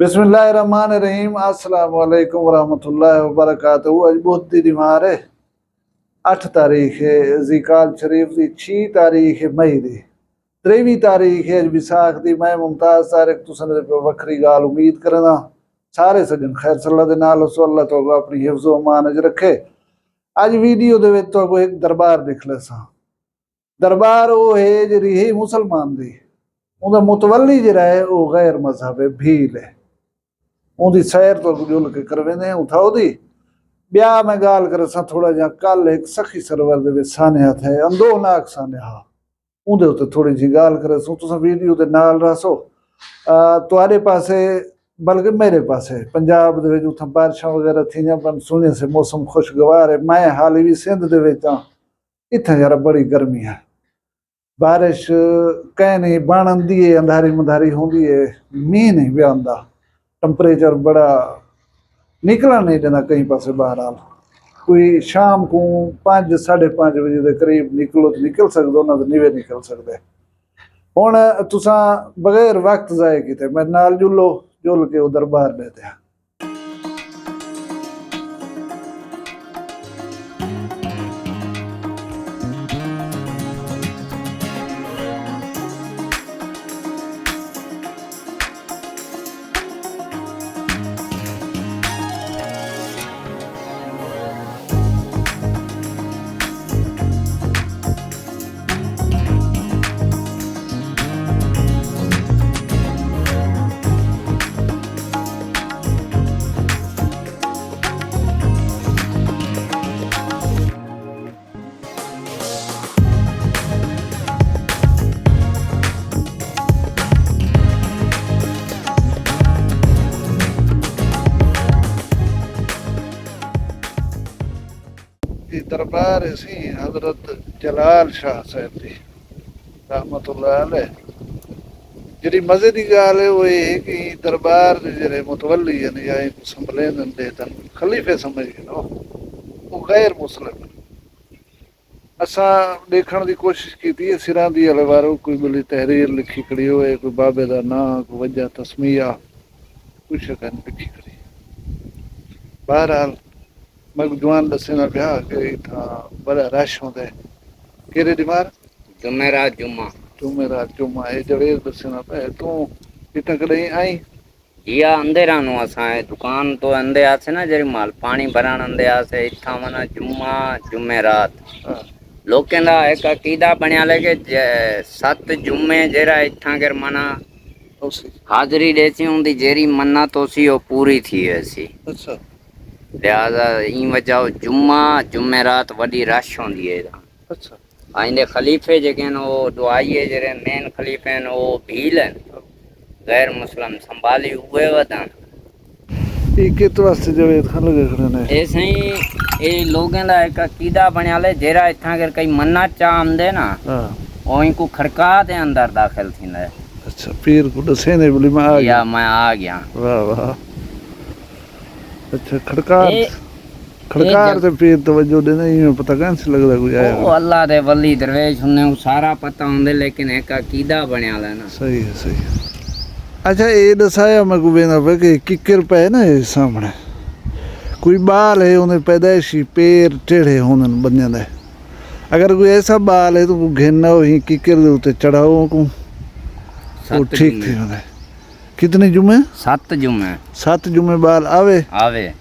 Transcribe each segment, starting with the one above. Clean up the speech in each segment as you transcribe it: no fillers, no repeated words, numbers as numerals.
बिस्मिल्लाहिर्रहमानिर्रहीम अस्सलाम वालेकुम वरहमतुल्लाहि वबरकातुहू। अज बुध दी दिमार है 8 तारीख है ज़ीकाल शरीफ दी 6 तारीख है मई दी 23 तारीख है अज विसाख दी। मैं मुमताज़ तारिक तुसां दे पे वखरी गाल उम्मीद करना सारे सज्जन खैर सल्ला दे नाल सो अल्लाह तो अपनी हिफ्ज़ व अमान च रखे। अज वीडियो दे विच तो एक दरबार दिख लसा। दरबार वो है जिहड़ी है मुसलमान दी, उहदा मुतवल्ली जिहड़ा है वो गैर मजहब है, भील है। ਉਹਦੀ ਸੈਰ ਤੋਂ ਗੁਲ ਕੇ ਕਰਵੇਂਦੇ ਉਠਾ ਉਹਦੀ ਬਿਆ ਮੈਂ ਗਾਲ ਕਰ ਸਾਂ ਥੋੜਾ ਜਿਹਾ ਕੱਲ ਇੱਕ ਸਖੀ ਸਰਵਰ ਦੇ ਵਿੱਚ ਸਾਨਿਆ ਥੇ ਅੰਦੋਨਾਕ ਸਾਨਿਆ ਉਹਦੇ ਉੱਤੇ ਥੋੜੀ ਜੀ ਗਾਲ ਕਰ ਸੋ ਤੁਸੀਂ ਵੀਡੀਓ ਦੇ ਨਾਲ ਰਸੋ। ਤੁਹਾਡੇ ਪਾਸੇ ਬਲਕਿ ਮੇਰੇ ਪਾਸੇ ਪੰਜਾਬ ਦੇ ਵਿੱਚ ਉਥਾਂ ਬਾਰਿਸ਼ਾਂ ਵਗੈਰਾ ਥੀਆਂ ਪਰ ਸੁਣੇ ਸੇ ਮੌਸਮ ਖੁਸ਼ਗਵਾਰ ਹੈ। ਮੈਂ ਹਾਲੀ ਵੀ ਸਿੰਧ ਦੇ ਵਿੱਚ ਆ, ਇੱਥੇ ਯਾਰ ਬੜੀ ਗਰਮੀ ਹੈ। ਬਾਰਿਸ਼ ਕਹਿ ਨਹੀਂ ਬਣਦੀ ਹੈ, ਅੰਧਾਰੀ ਮੰਧਾਰੀ ਹੁੰਦੀ ਹੈ, ਮੀਂਹ ਨਹੀਂ ਵੀ ਆਉਂਦਾ। टंपरेचर बड़ा निकला नहीं देना कहीं पासे बहरहाल। कोई शाम को 5 साढ़े 5 बजे के करीब निकलो तो निकल सकते, उन्होंने नीवे निकल सकते। हुण तुसां बगैर वक्त जाए किते मैं नाल जुल के उधर बाहर बैठे। दरबार सी हजरत जलाल शाह साहब दी रहमतुल्लाह अलैह। जी मजे की गाल है वो ये कि दरबार जे मुतवली या संभले खलीफे समझ के ना वो गैर मुस्लिम। असा देखने की कोशिश की सिरां दी अलवारो कोई बोली तहरीर लिखी खड़ी होए, कोई बाबे का ना, कोई वजह तस्मिया कुछ लिखी खड़ी। बहरहाल मैं जवान दसे ना पिया कि इतना बड़ा रश होंदा है। केरे दिमार जुमेरात जुम्मा ये जवेद दसे ना पे तू इतना कदे आई या अंधेरा नु असा दुकान तो अंधे आसे ना जरी माल पानी भरान अंधे आसे इथा मना जुम्मा जुमेरात लोकें दा एक अकीदा बनया ले के 7 जुम्मे जेरा इथा कर मना हाजरी देसी हुंदी जेरी मन्ना तोसी ओ पूरी थी ऐसी। अच्छा लिहाजा ई वजह जुम्मा जुमेरात वडी रश होंदी है। अच्छा आइंदे खलीफे जेके न वो दुआइए जेरे मेन खलीफे न वो भील हैं गैर मुस्लिम संभाली हुए वदन ई कित वास्ते जवेद खान लगे खड़े ने ऐसे ही ए लोगों दा एक अकीदा बनया ले जेरा इथा कर कई मन्ना चाहंदे ना ओई को खड़का दे अंदर दाखिल थींदा। अच्छा पीर को दसे ने बोली मैं आ गया वाह वाह। अच्छा खड़कार ते पीर तवज्जो दे नहीं पता कहां से लगदा कोई आया ओ अल्लाह दे वली दरवेश हुन्ने सारा पता हुंदे लेकिन एक अकीदा बनया ले ना। सही है सही है। अच्छा ये दसाया मैं को बेना पे कि किकर पे ना ये सामने कोई बाल है उन्हें पैदाइशी पैर टेढ़े होने बन्ने दे। अगर कोई ऐसा बाल है तो वो घेना ही किकर दे उते चढ़ाओ को वो ठीक थी उन्हें। कितने जुम्मे 7 जुम्मे बाल आवे।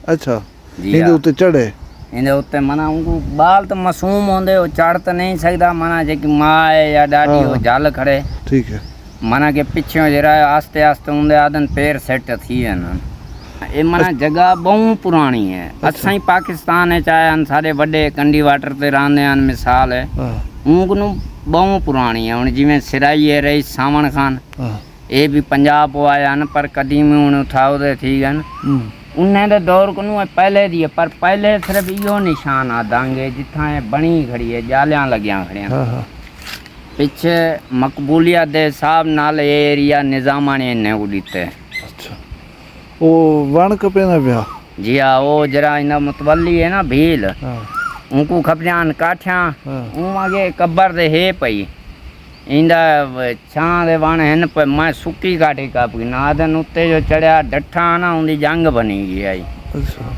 अच्छा इनके उत्ते चढ़े इनके उत्ते मना उनको बाल तो मासूम होंदे वो चढ़ तो नहीं सकता मना जेकी माँ है या डाडी वो जल खड़े ठीक है मना के पीछे जरा आस्ते आस्ते उनके आदन पैर सेट थी है ना। ये मना जगह बहुत पुरानी है। अच्छा ही पाकिस्तान है चाहे सारे बड़े कंडी वाटर ते रहंदे हैं मिसाल है उनको बहुत पुरानी है। हुण जिवें सिराई है रही सावण खान ये भी पंजाब को आया न पर कदीम हूँ उठाओ दे थी गन उन्हें दे दौर को पहले दी पर पहले सिर्फ इो निशान आ दांगे जिथा बनी खड़ी है जालियां लगियां खड़ियां पिछे मकबूलियत दे हिसाब नाल एरिया निजामा ने इन्हें को दिते। अच्छा वो वन कपे ना पिया जी हाँ वो जरा इना मुतवली है ना भील उनको खपजान काठिया आगे कब्र दे है पई इंदा छां दे वण हैं पर मैं सुक्की काटी कापी नादन उत्ते जो चढ़िया डठा ना उनकी जंग बनी गई आई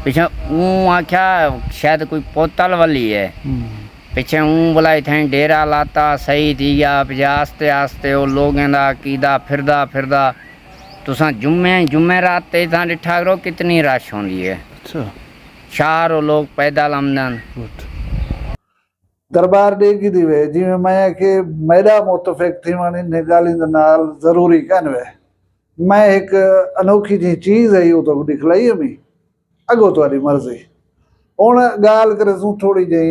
पिछे ऊँ आख्या शायद कोई पोतल वाली है पिछे ऊँ बोला इतें डेरा लाता सही थी गया पिछे आस्ते आस्ते वो लोगों का कीदा फिरदा फिरदा तुसा जुम्मे रात ते इतना डिठा करो कितनी रश होंदी है चारों लोग पैदल आमदन दरबार डेगी दी वे जिवें मैं के मेरा मुतफिक थी वाणी ने गाली दे नाल जरूरी कन वे मैं एक अनोखी जी चीज है वो तो दिखलाई मी अगो तुम्हारी मर्जी हुण गाल करे तू थोड़ी जी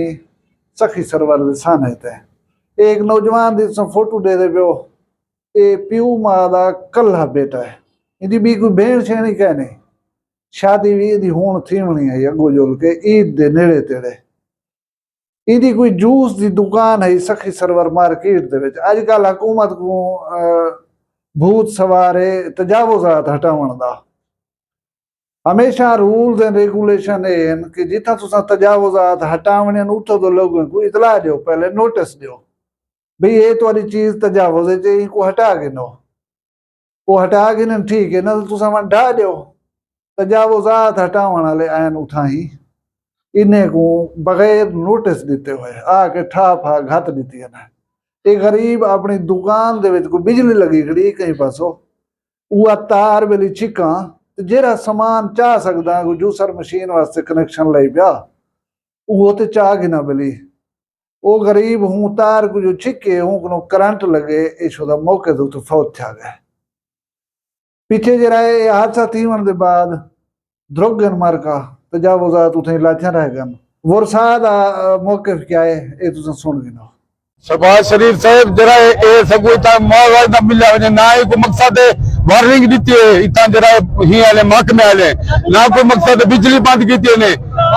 सखी सरवर दे साने ते एक नौजवान दी तुसां फोटो दे दे पियो ये प्यू मां दा कल्ला बेटा है इदी भी कोई भेण छेणी कह नहीं शादी भी इदी हुण थीवणी है अगो जुल के ईद दे नेड़े तेड़े इहदी कोई जूस की दुकान है सखी सरवर मार्केट दे विच अजकल हुकूमत को भूत सवारे तजावुजात हटावन दा हमेशा रूल्स एंड रेगुलेशन है कि जिथा तुसा तजावुजात हटावने उतो तो लोगों को इतला दो पहले नोटिस दो भाई ये तुम्हारी चीज तजावुज है इनको हटा गिनो वो हटा गिन ठीक है ना तुसा मन ढा दो तजावुजात हटावन वाले आन उठा ही इन्हें को बगैर नोटिस देते हुए आके ठा फा घत दी है ना ये गरीब अपनी दुकान दे विच कोई बिजली लगी खड़ी कहीं पासो वो तार वेली छिका जेरा समान चाह सकदा कोई जूसर मशीन वास्ते कनेक्शन लाई पिया वो तो चाह गिना बेली वो गरीब हूँ तार को जो छिके हूँ को करंट लगे इशो दा मौके तो फौत था गए पीछे जरा ये हादसा थीवन दे बाद द्रोगन मार्का तजावुजात उठे लाचा रह गन वर्षा दा मौके क्या है ये तुम सुन गिनो शहबाज शरीफ साहब जरा ए सगो ता मौका ना मिला वने ना ही को मकसद वार्निंग दी है इतना जरा ही वाले महकमे वाले ना कोई मकसद बिजली बंद की ने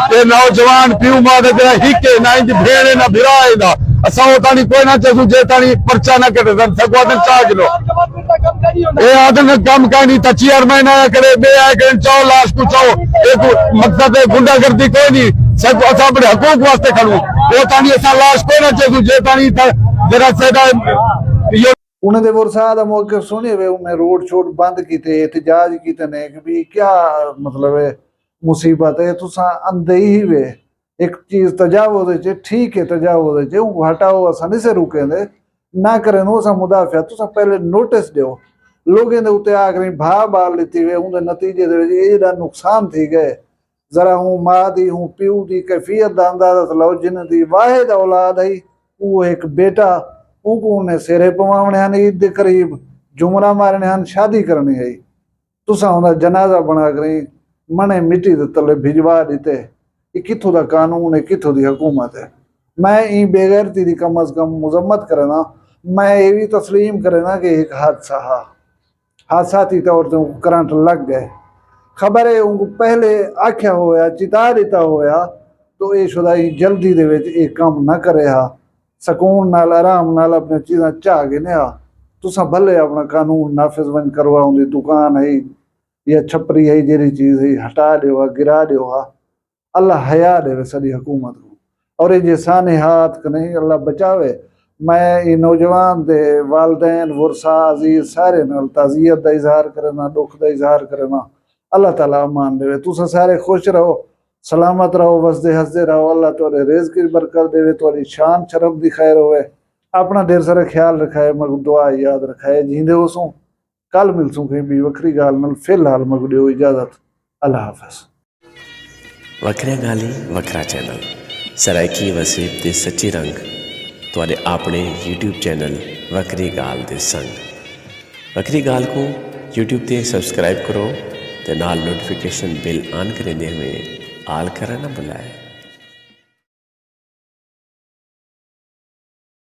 ते नौजवान पीऊ मां दे जरा हिके ना इंदी भेड़ ना भिराए दा असा तानी कोई ना चसु जे तानी पर्चा ना कटे सगो दिन चा किलो ए आदन काम का नहीं ता चेयरमैन आया करे बे आया करे चाओ लाश को चाओ एक मकसद गुंडागर्दी कोई नहीं सब असा अपने हकूक वास्ते खड़ू वो तानी असा लाश कोई ना चसु जे तानी जरा सेदा ये उन्हें दे वर्षा दा मौके सुने वे उन्हें रोड शोड बंद कीते एहतजाज कीते ने कि भी क्या मतलब है मुसीबत है तुसा अंधे ही वे एक चीज तजावुज है ठीक है तजावुज है वो हटाओ आसानी से रुके दे ना करें नो सा मुदाफिया तुसा पहले नोटिस दो लोगों ने उते आखरी भा बाल लेती वे उनके नतीजे दे एड़ा नुकसान थी गए जरा हूँ माँ दी हूँ प्यू दी कैफियत दा अंदाजा लो जिन दी वाहिद औलाद है वो एक बेटा उन्हें सेरे पवाने हैं ईद के करीब जुमरा मारने हैं शादी करनी है तुसा उनका जनाजा बना कर मने मिट्टी दे तले भिजवा दीते ये कितों का कानून है कितों की हुकूमत है मैं ई बेगैरती दी कम अज कम मुजम्मत करना मैं ये भी तस्लीम करना कि एक हादसाती तौर पर करंट लग गए खबर है उनको पहले आख्या होया चिता दिता होया तो ये शुदाई जल्दी दे विच ये काम ना करे हा सकून नाल आराम नाल अपनी चीज़ां चाह के ने तुसा भले अपना कानून नाफिज वन करवा उनकी दुकान है या छपरी है जेरी चीज़ है हटा दो गिरा दो अल्लाह हया दे सदी हुकूमत को और ये जैसाने हाथ का नहीं अल्लाह बचावे मैं ये नौजवान दे वालदैन वर्सा अजीज सारे नाल ताज़ियत का इजहार करना दुख का इजहार करना अल्लाह ताला अमान दे तुसा सारे खुश रहो सलामत रहो वसदे हंसदे रहो अल्लाह तुहाडे रिज़्क़ की बरकत देवे तुहाडी शान शरफ दी खैर होवे अपना ढेर सारा ख्याल रखाए मग दुआ याद रखाए जींदे होसूं कल मिलसूं कहीं भी वखरी गाल नाल फिलहाल मग दिओ इजाजत अल्लाह हाफ़िज़ वखरा गाली वखरा चैनल सराइकी वसीब दे सच्ची रंग तुहाडे अपने YouTube चैनल वखरी गाल दे संग वखरी गाल को YouTube ते सब्सक्राइब करो ते नाल नोटिफिकेशन बिल ऑन करेंदे हुए आल करा ना बुलाए।